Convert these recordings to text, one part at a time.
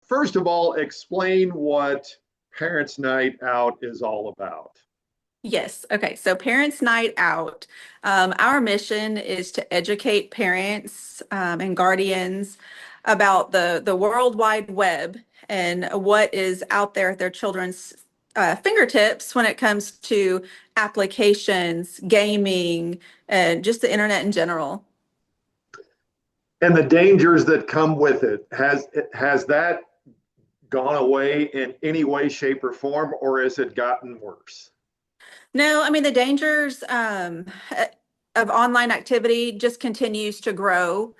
first of all, explain what Parents' Night Out is all about. Yes. Okay. So Parents' Night Out, our mission is to educate parents and guardians about the World Wide Web and what is out there at their children's fingertips when it comes to applications, gaming, and just the internet in general. And the dangers that come with it. Has that gone away in any way, shape, or form, or has it gotten worse? No, I mean, the dangers of online activity just continues to grow.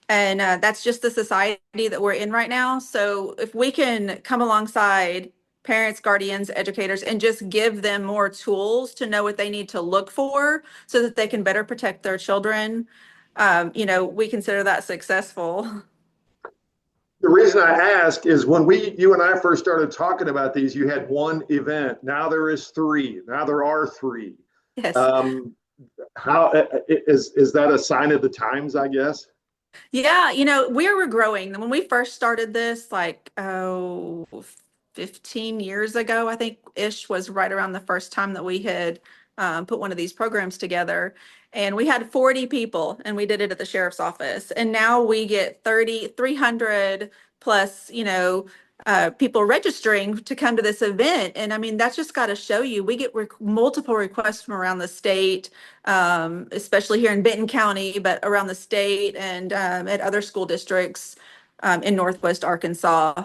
And that's just the society that we're in right now. So if we can come alongside parents, guardians, educators, and just give them more tools to know what they need to look for so that they can better protect their children, we consider that successful. The reason I ask is when you and I first started talking about these, you had one event. Now there is three. Now there are three. Yes. Um, how is that a sign of the times, I guess? Yeah, we're growing. When we first started this, 15 years ago, I think ish was right around the first time that we had put one of these programs together. And we had 40 people and we did it at the sheriff's office. And now we get 300 plus, people registering to come to this event. And I mean, that's just got to show you, we get multiple requests from around the state, especially here in Benton County, but around the state and at other school districts in Northwest Arkansas.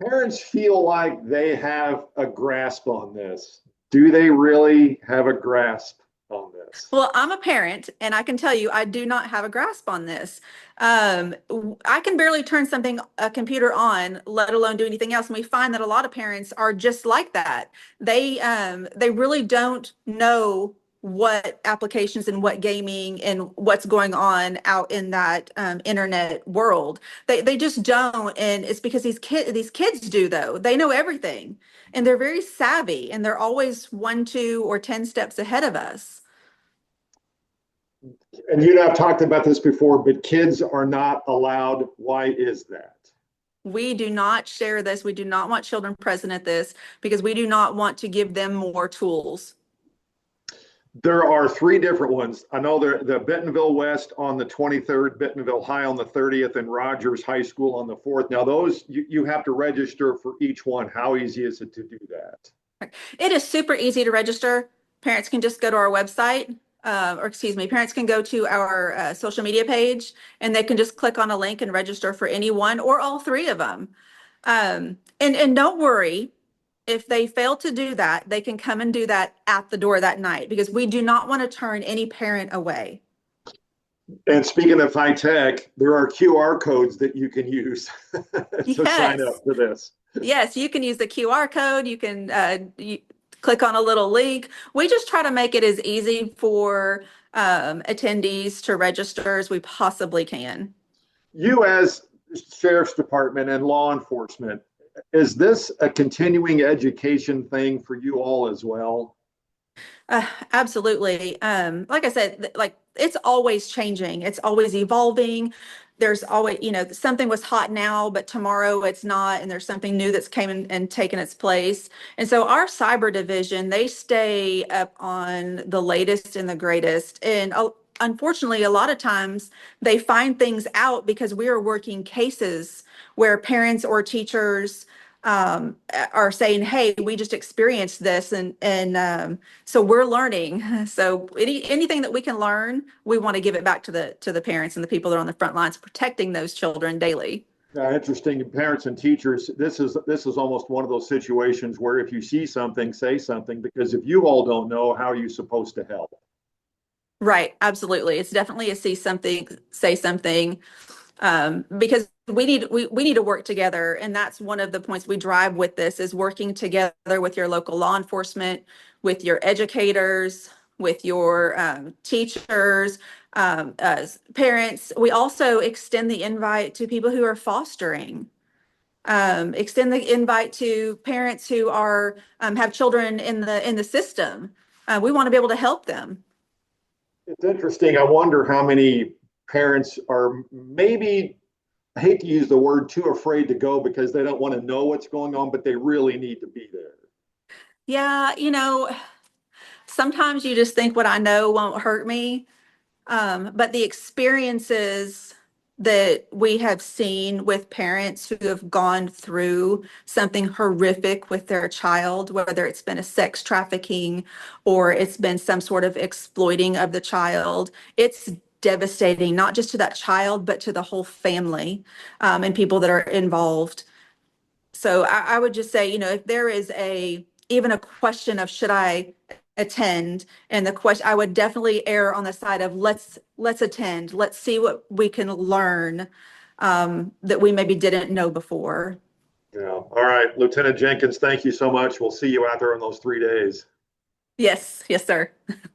Parents feel like they have a grasp on this. Do they really have a grasp on this? Well, I'm a parent, and I can tell you, I do not have a grasp on this. I can barely turn a computer on, let alone do anything else. And we find that a lot of parents are just like that. They really don't know what applications and what gaming and what's going on out in that internet world. They just don't, and it's because these kids do though. They know everything, and they're very savvy, and they're always 1, 2, or 10 steps ahead of us. And you and I have talked about this before, but kids are not allowed. Why is that? We do not share this. We do not want children present at this because we do not want to give them more tools. There are three different ones. I know the Bentonville West on the 23rd, Bentonville High on the 30th, and Rogers High School on the 4th. Now, those you have to register for each one. How easy is it to do that? It is super easy to register. Parents can just go to our website, or excuse me, parents can go to our social media page and they can just click on a link and register for any one or all three of them. And don't worry, if they fail to do that, they can come and do that at the door that night because we do not want to turn any parent away. And speaking of high tech, there are QR codes that you can use to sign Yes. up for this. Yes, you can use the QR code. You can click on a little link. We just try to make it as easy for attendees to register as we possibly can. You, as Sheriff's Department and law enforcement, is this a continuing education thing for you all as well? Absolutely. Like I said, like it's always changing. It's always evolving. There's always, something was hot now, but tomorrow it's not, and there's something new that's came in and taken its place. And so our cyber division, they stay up on the latest and the greatest. And unfortunately, a lot of times they find things out because we are working cases where parents or teachers are saying, "Hey, we just experienced this," and so we're learning. So anything that we can learn, we want to give it back to the parents and the people that are on the front lines protecting those children daily. Interesting. Parents and teachers, this is almost one of those situations where if you see something, say something, because if you all don't know, how are you supposed to help? Right, absolutely. It's definitely a see something, say something, because we need to work together, and that's one of the points we drive with this is working together with your local law enforcement, with your educators, with your teachers, parents. We also extend the invite to people who are fostering. Extend the invite to parents who are have children in the system. We want to be able to help them. It's interesting. I wonder how many parents are maybe I hate to use the word too afraid to go because they don't want to know what's going on, but they really need to be there. Yeah, sometimes you just think what I know won't hurt me. But the experiences that we have seen with parents who have gone through something horrific with their child, whether it's been a sex trafficking or it's been some sort of exploiting of the child, it's devastating, not just to that child, but to the whole family, and people that are involved. So I would just say, if there is even a question of should I attend, and the question, I would definitely err on the side of let's attend. Let's see what we can learn, that we maybe didn't know before. Yeah. All right, Lieutenant Jenkins, thank you so much. We'll see you out there in those 3 days. Yes, yes, sir.